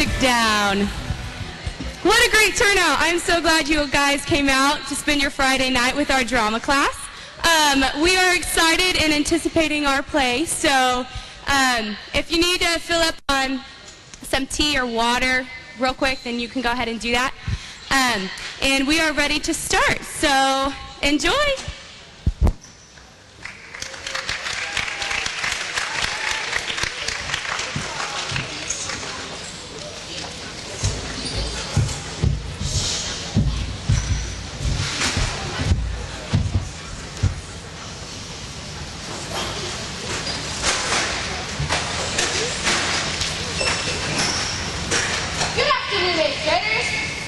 music down. What a great turnout. I'm so glad you guys came out to spend your Friday night with our drama class. We are excited and anticipating our play, so if you need to fill up on some tea or water real quick, then you can go ahead and do that. And we are ready to start, so enjoy.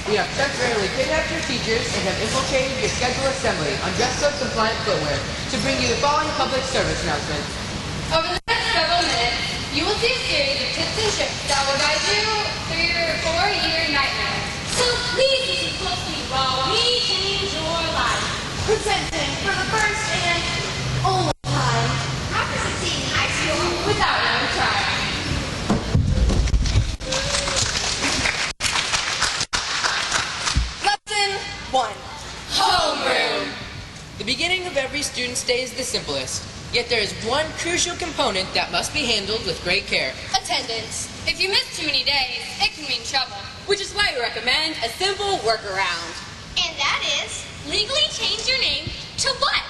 We have temporarily kidnapped your teachers and have infiltrated your scheduled assembly on dress code compliant footwear to bring you the following public service announcements. Over the next several minutes, you will see a series of tips and tricks that will guide you through your 4-year nightmare. So please listen closely while we change your life. Presenting for the first and only time, representing high school Without ever trying. Lesson 1. Homeroom. The beginning of every student's day is the simplest, yet there is one crucial component that must be handled with great care. Attendance. If you miss too many days, it can mean trouble. Which is why we recommend a simple workaround. And that is, Legally change your name to what?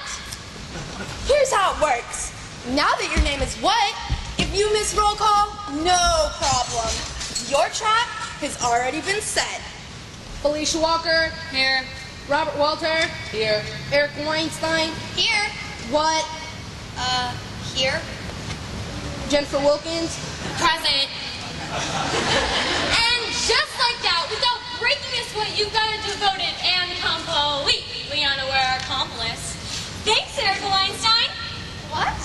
here's how it works. Now that your name is what, if you miss roll call, no problem. Your trap has already been set. Felicia Walker. Here. Robert Walter. Here. Eric Weinstein. Here. What? Here. Jennifer Wilkins. Present. And just like that, without breaking a sweat, you've got to devote it and completely unaware our accomplice. Thanks, Eric Weinstein. What?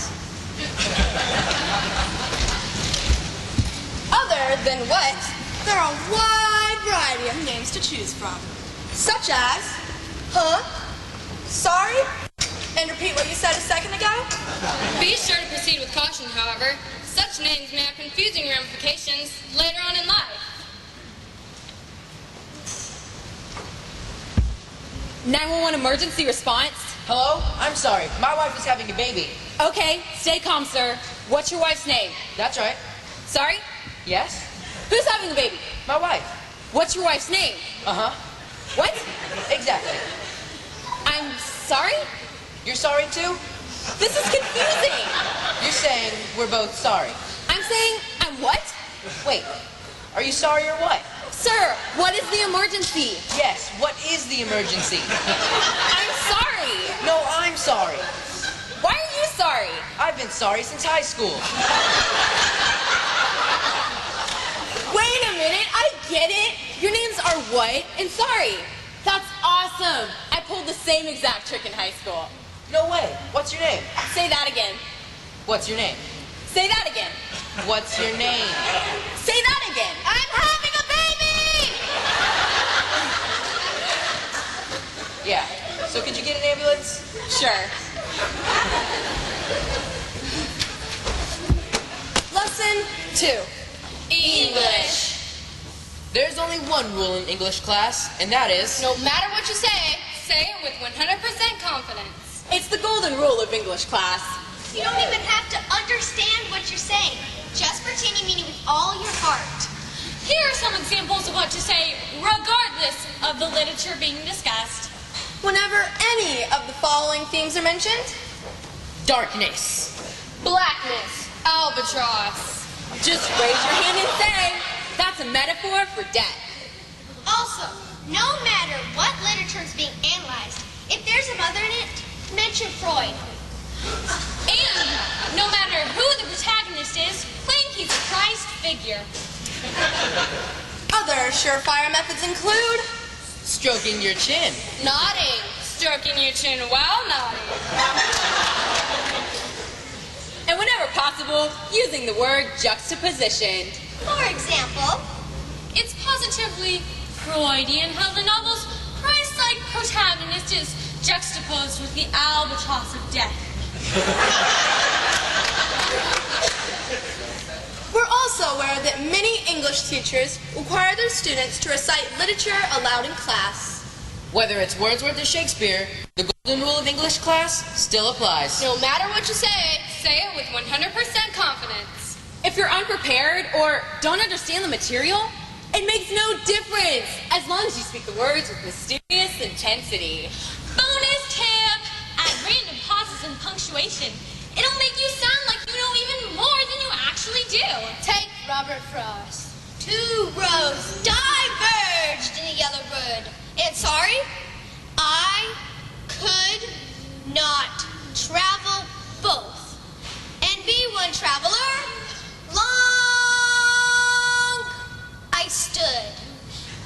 Other than what, there are a wide variety of names to choose from, such as, sorry, and repeat what you said a second ago. Be sure to proceed with caution, however. Such names may have confusing ramifications later on in life. 911 emergency response. Hello? I'm sorry. My wife is having a baby. Okay, stay calm, sir. What's your wife's name? That's right. Sorry? Yes? Who's having the baby? My wife. What's your wife's name? Uh-huh. What? Exactly. I'm sorry? You're sorry too? This is confusing. You're saying we're both sorry. I'm saying I'm what? Wait, are you sorry or what? Sir, what is the emergency? Yes, what is the emergency? I'm sorry. No, I'm sorry. Why are you sorry? I've been sorry since high school. Wait a minute, I get it. Your names are what and sorry. That's awesome. I pulled the same exact trick in high school. No way. What's your name? Say that again. What's your name? Say that again. What's your name? Say that again. I'm having a baby! Yeah. So could you get an ambulance? Sure. Lesson 2. English. There's only one rule in English class, and that is... No matter what you say it with 100% confidence. It's the golden rule of English class. You don't even have to understand what you're saying. Just pretend you mean it with all your heart. Here are some examples of what to say regardless of the literature being discussed. Whenever any of the following themes are mentioned, Darkness. Blackness. Albatross. Just raise your hand and say, that's a metaphor for death. also, no matter what literature is being analyzed, if there's a mother in it, mention Freud. And no matter who the protagonist is, claim he's a Christ figure. Other surefire methods include Stroking your chin. Nodding. Stroking your chin while nodding. And whenever possible, using the word juxtaposition. For example, It's positively Freudian how the novel's Christ-like protagonist is juxtaposed with the albatross of death. we're also aware that many English English teachers require their students to recite literature aloud in class. Whether it's Wordsworth or Shakespeare, the golden rule of English class still applies. No matter what you say, Say it with 100% confidence. If you're unprepared or don't understand the material, it makes no difference as long as you speak the words with mysterious intensity. Bonus tip! Add random pauses and punctuation. It'll make you sound like you know even more than you actually do. take Robert Frost. 2 roads diverged in a yellow wood. And sorry, I could not travel both. And be one traveler, long I stood,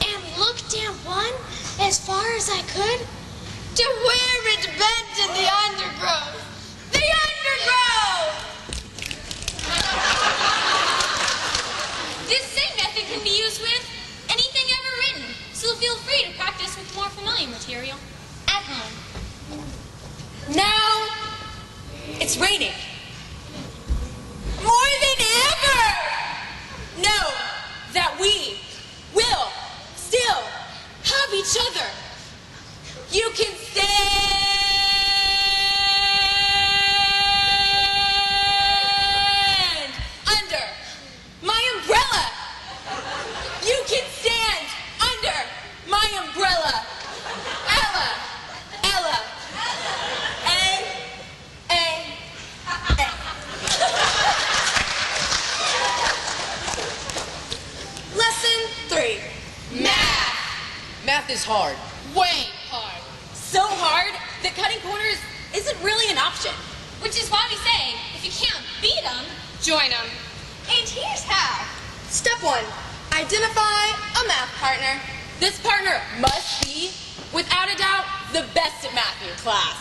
and looked down one as far as I could to where it bent in the undergrowth. The undergrowth! This same method can be used with anything ever written, so feel free to practice with more familiar material at home. Now, it's raining. More than ever! Know that we will still have each other. You can stand under my umbrella. You can stand under my umbrella. Ella, Ella. A. Lesson 3. Math. Math is hard. Way hard. So hard that cutting corners isn't really an option. Which is why we say, if you can't beat them, join them. And here's how. Step 1. Identify a math partner. This partner must be, without a doubt, the best at math in your class.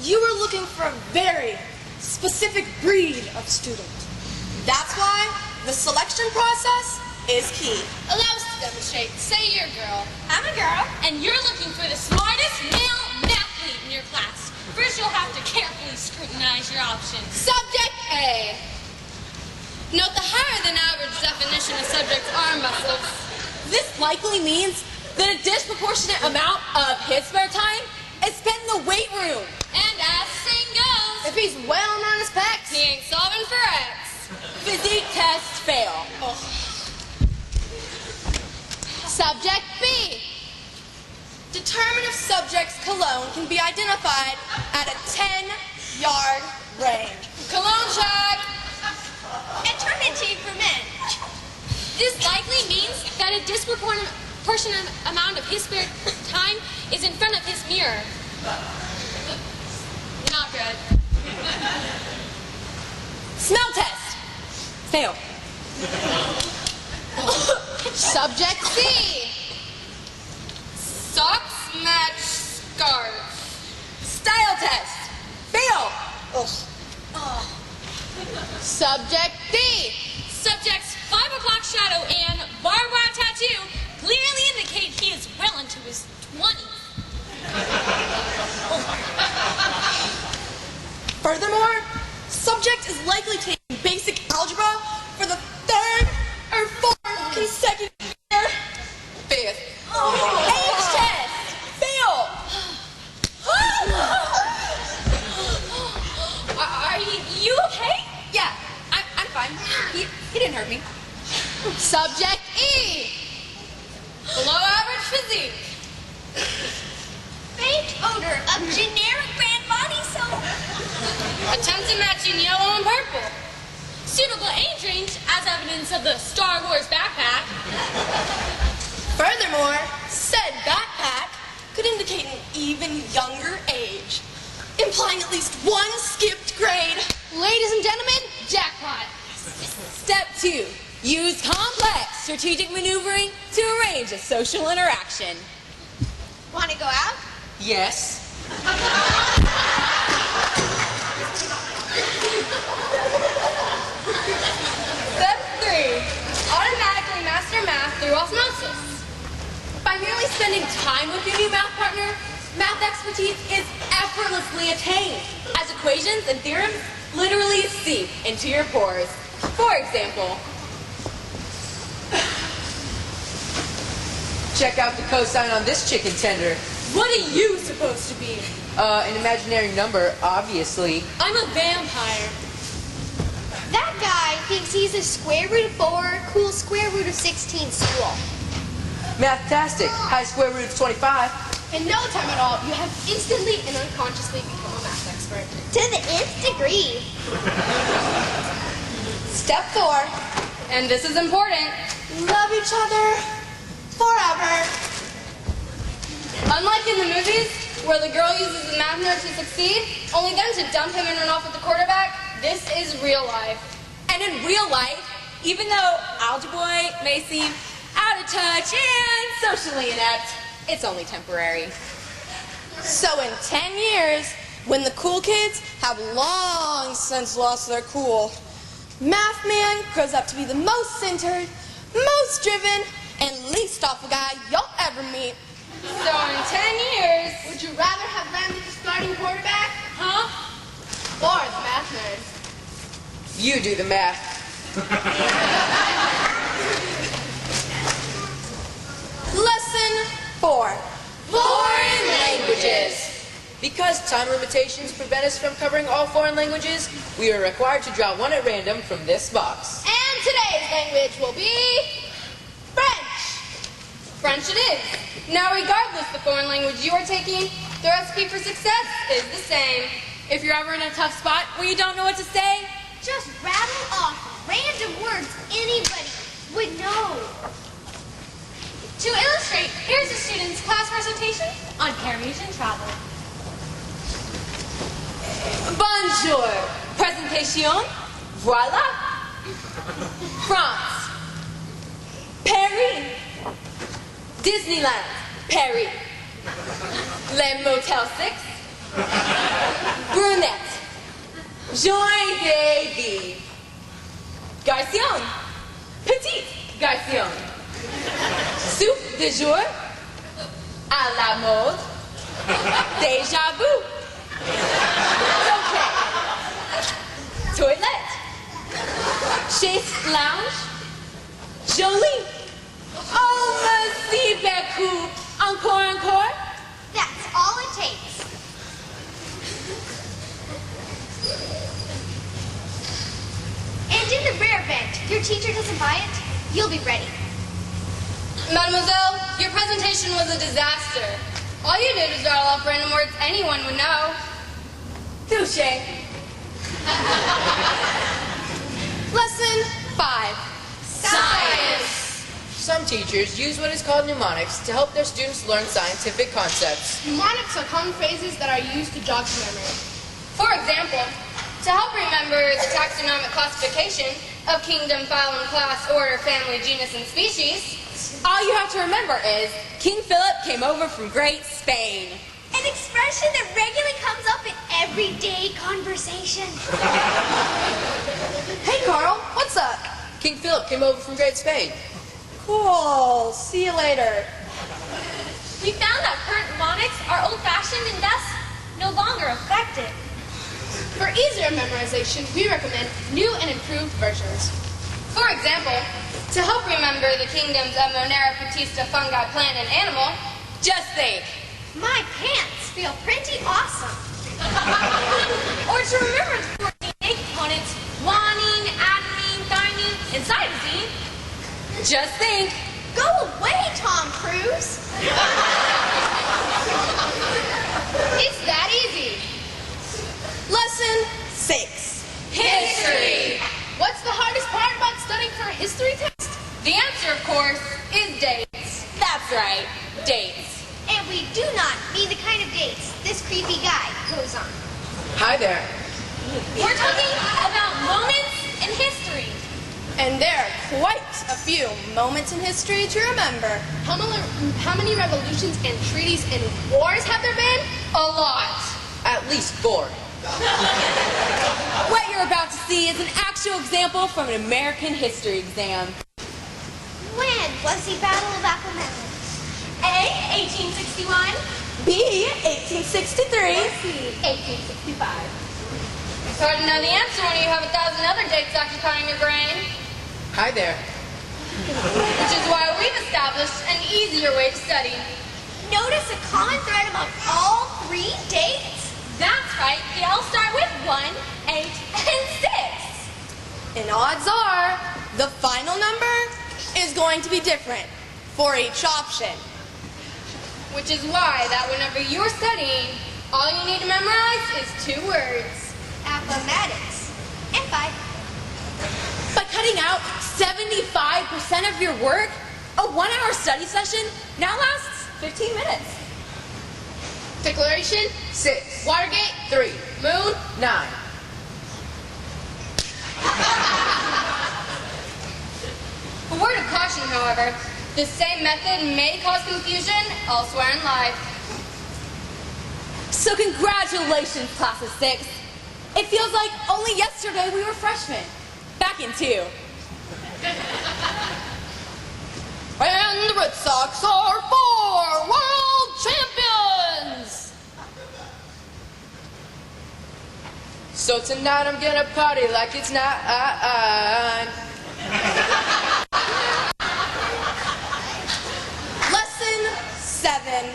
You are looking for a very specific breed of student. That's why the selection process is key. Allow us to demonstrate. Say you're a girl. I'm a girl. And you're looking for the smartest male mathlete in your class. First, you'll have to carefully scrutinize your options. Subject A. Note the higher than average definition of subject's arm muscles. This likely means that a disproportionate amount of his spare time is spent in the weight room. And as the saying goes, If he's wailing on his pecs. he ain't solving for X. Physique test fail. Subject B. Determine if subject's cologne can be identified at a 10-yard range. Cologne check. Eternity for men. This likely means that a disproportionate amount of his spare time is in front of his mirror. Not good. Smell test. Fail. Subject C. Socks match scarf. Style test. Fail. Subject D. Subject's 5 o'clock shadow and barbed wire tattoo clearly indicate he is well into his 20s. Furthermore, subject is likely taking basic algebra for the 3rd or 4th consecutive year. 5th. Age test. Fail. Are you okay? Yeah, I'm fine. He didn't hurt me. Subject E. Below average physique. Faint odor of generic brand body soap. Attempt to match in yellow and purple. Suitable age range as evidence of the Star Wars backpack. Furthermore, said backpack could indicate an even younger age, implying at least 1 skipped grade. Ladies and gentlemen, jackpot. Step 2. Use complex strategic maneuvering to arrange a social interaction. Want to go out? Yes. Step 3. Automatically master math through osmosis. By merely spending time with your new math partner, math expertise is effortlessly attained, as equations and theorems literally seep into your pores. For example, Check out the cosine on this chicken tender. What are you supposed to be? An imaginary number, obviously. I'm a vampire. That guy thinks he's a square root of 4, cool square root of 16 school. Mathtastic. High square root of 25. In no time at all, you have instantly and unconsciously become a math expert. To the nth degree. Step 4, and this is important. Love each other forever. Unlike in the movies, where the girl uses the math nerd to succeed, only then to dump him and run off with the quarterback, this is real life. And in real life, even though Algebra Boy may seem out of touch and socially inept, it's only temporary. So in 10 years, when the cool kids have long since lost their cool, Math Man grows up to be the most centered, most driven, and least awful guy you'll ever meet. So in 10 years, would you rather have landed the starting quarterback? Huh? Or the math nerd? You do the math. Lesson 4. Foreign languages. Because time limitations prevent us from covering all foreign languages, we are required to draw one at random from this box. And today's language will be French. French it is. Now, regardless the foreign language you are taking, the recipe for success is the same. If you're ever in a tough spot where you don't know what to say, Just rattle off random words anybody would know. To illustrate, here's a student's class presentation on Parisian travel. bonjour, présentation, voilà. France, Paris, Disneyland, Paris, Le Motel 6, Brunette, Joy de Vivre, Garçon, Petite Garçon, Soupe de jour, à la mode, déjà vu, Toilette, chaise lounge, jolie, oh merci beaucoup, encore. That's all it takes. And in the rare event your teacher doesn't buy it, you'll be ready. Mademoiselle, your presentation was a disaster. All you did was rattle off random words anyone would know. Touché. Lesson 5. Science. Some teachers use what is called mnemonics to help their students learn scientific concepts. Mnemonics are common phrases that are used to jog memory. For example, to help remember the taxonomic classification of kingdom, phylum, class, order, family, genus, and species, all you have to remember is King Philip came over from Great Spain. An expression that regularly comes up in everyday conversation. Hey, Carl, what's up? King Philip came over from Great Spain. Cool. See you later. We found that current mnemonics are old-fashioned and thus no longer effective. For easier memorization, we recommend new and improved versions. For example, to help remember the kingdoms of Monera, Protista, fungi, plant, and animal, just think. My pants feel pretty awesome. Or to remember the 14 A components, guanine, adenine, thymine, and cytosine, Just think. Go away, Tom Cruise. It's that easy. Lesson 6. History. What's the hardest part about studying for a history test? The answer, of course, is dates. That's right, dates. And we do not mean the kind of dates this creepy guy goes on. Hi there. we're talking about moments in history. And there are quite a few moments in history to remember. How many revolutions and treaties and wars have there been? A lot. At least 4. What you're about to see is an actual example from an American history exam. When was the Battle of Appomattox? A, 1861. B, 1863. C, 1865. It's hard to know the answer when you have 1,000 other dates occupying your brain. Hi there. Which is why we decided established an easier way to study. Notice a common thread among all 3 dates? That's right, they all start with 1, 8, and 6. And odds are, the final number is going to be different for each option. Which is why that whenever you're studying, all you need to memorize is 2 words. Mathematics. And 5. By cutting out 75% of your work, a 1-hour study session now lasts 15 minutes. Declaration, 6. Watergate, 3. Moon. 9. A word of caution, however, this same method may cause confusion elsewhere in life. So congratulations, class of 6. It feels like only yesterday we were freshmen. Back in 2. And the Red Sox are 4 world champions! So tonight I'm gonna party like it's not. Lesson 7.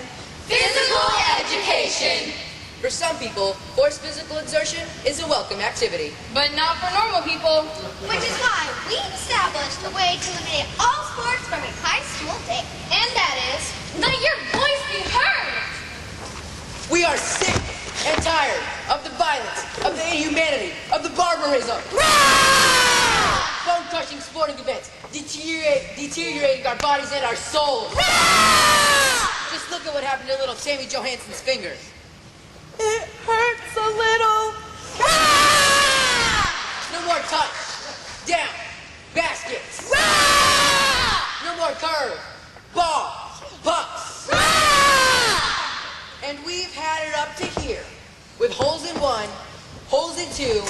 Physical education. For some people, forced physical exertion is a welcome activity. But not for normal people. Which is why we established a way to eliminate all sports from a high school day. And that is, let your voice be heard. We are sick and tired of the violence, of the inhumanity, of the barbarism. Bone-crushing sporting events deteriorating our bodies and our souls. Just look at what happened to little Sammy Johansson's finger. It hurts a little. No more touch, down, baskets. No more curve, ball, pucks. And we've had it up to here, with holes in 1, holes in 2,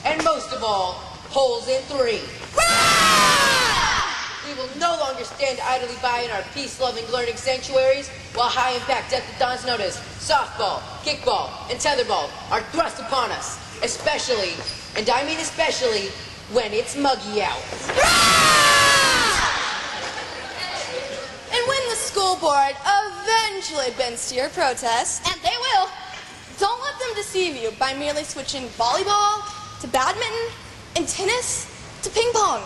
and most of all, holes in 3. We will no longer stand idly by in our peace-loving learning sanctuaries while high-impact decathlons known as softball, kickball, and tetherball are thrust upon us, especially, and I mean especially, when it's muggy out. And when the school board eventually bends to your protest, and they will, don't let them deceive you by merely switching volleyball to badminton and tennis to ping pong.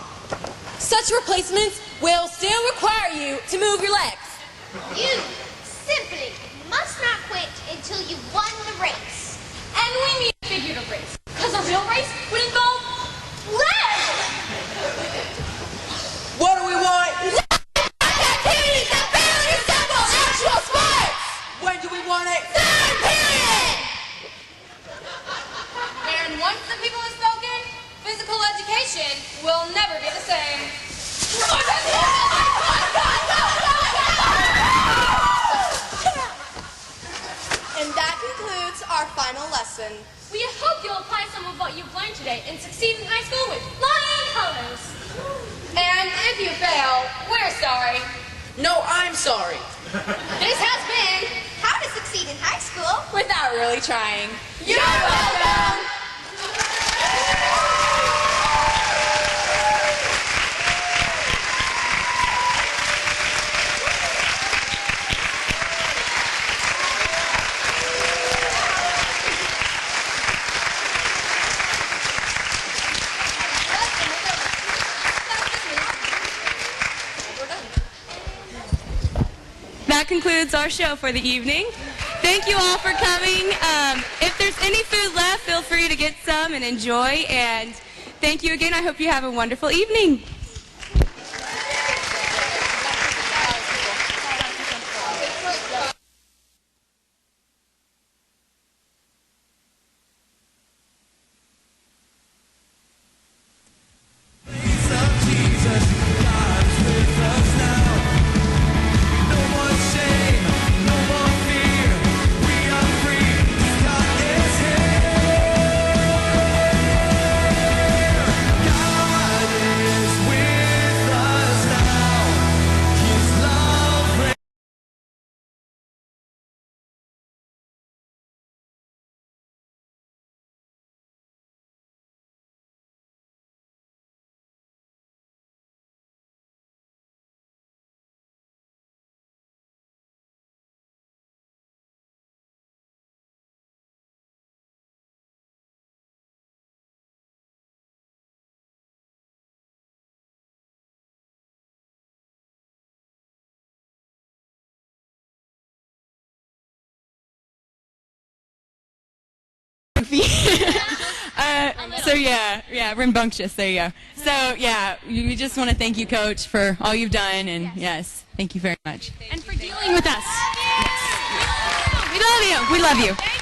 Such replacements will still require you to move your legs. You simply must not quit until you won the race. And we need a figurative race, because a real race would involve legs. What do we want? Activities that barely resemble actual sports! When do we want it? Third period! And once the people have spoken, physical education will never be the same. And that concludes our final lesson. We hope you'll apply some of what you've learned today and succeed in high school with flying colors. And if you fail, we're sorry. No, I'm sorry. This has been How to succeed in high school. Without really trying. You're Welcome. That concludes our show for the evening. Thank you all for coming. If there's any food left, feel free to get some and enjoy. And thank you again. I hope you have a wonderful evening. God is with goofy. So yeah, rambunctious. There you go. So yeah, we just want to thank you, Coach, for all you've done, and yes, thank you very much. And for dealing with us. We love you. We love you.